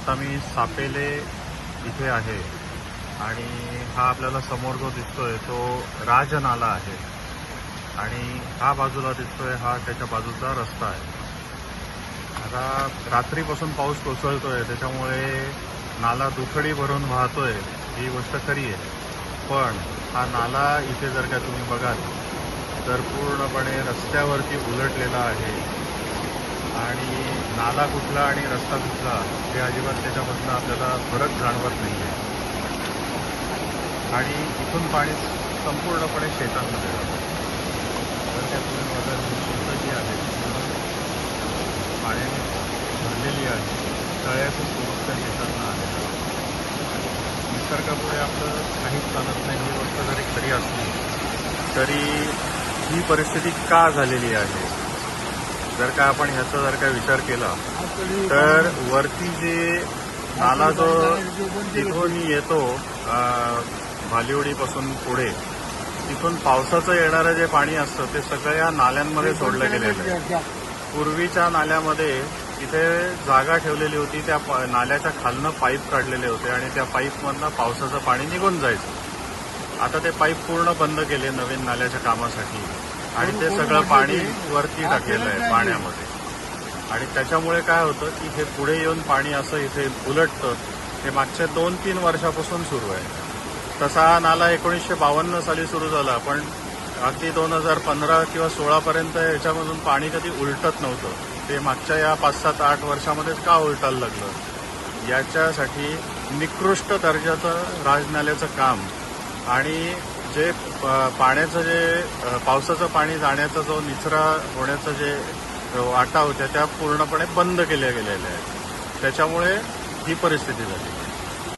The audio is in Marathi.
आता मी सापेले इथे आहे आणि हा आपल्याला समोर जो दिसतोय तो राजनाला आहे आणि हा बाजूला दिसतोय हा त्याच्या बाजूचा रस्ता आहे। आता रात्रीपासून पाऊस कोसळतोय त्याच्यामुळे नाला दुथडी भरून वाहतोय ही गोष्ट खरी आहे, पण हा नाला इथे जर का तुम्ही बघाल तर पूर्णपणे रस्त्यावरती उलटलेला आहे आणि नाला कुठला आणि रस्ता कुठला हे अजिबात त्याच्यामधनं आपल्याला फरक जाणवत नाही आहे आणि इथून पाणी संपूर्णपणे शेतांमध्ये जातं। तर त्या तुम्ही बघाल ही शेतं जी आहेत पाण्याने भरलेली आहे, तळ्यातून पूर्ण त्या शेतांना आलेलं आहे। निसर्गापुढे आपलं काहीच चालत नाही ही गोष्ट जरी खरी असली तरी ही परिस्थिती का झालेली आहे जर का आपण ह्याचा जर का विचार केला तर वरती जे नाला जो तिथून येतो भालिवडीपासून पुढे तिथून पावसाचं येणारं जे पाणी असतं ते सगळ्या नाल्यांमध्ये सोडलं गेलेलं आहे। पूर्वीच्या नाल्यामध्ये तिथे जागा ठेवलेली होती, त्या नाल्याच्या खालनं पाईप काढलेले होते आणि त्या पाईपमधनं पावसाचं पाणी निघून जायचं। आता ते पाईप पूर्ण बंद केले नवीन नाल्याच्या कामासाठी आणि ते सगळं पाणी वरती टाकलेलं आहे पाण्यामध्ये आणि त्याच्यामुळे काय होतं की हे पुढे येऊन पाणी असं इथे उलटतं। हे मागच्या 2-3 वर्षापासून सुरू आहे। तसा हा नाला 1952 साली सुरू झाला, पण अगदी 2015 किंवा 16 पर्यंत याच्यामधून पाणी कधी उलटत नव्हतं। ते मागच्या या 5-7-8 वर्षामध्येच का उलटायला लागलं याच्यासाठी निकृष्ट दर्जाचं राजनाल्याचं काम आणि जे पाण्याचं जे पावसाचं पाणी जाण्याचा जो निचरा होण्याचं जे वाटा होत्या त्या पूर्णपणे बंद केल्या गेलेल्या आहेत। त्याच्यामुळे ही परिस्थिती झाली।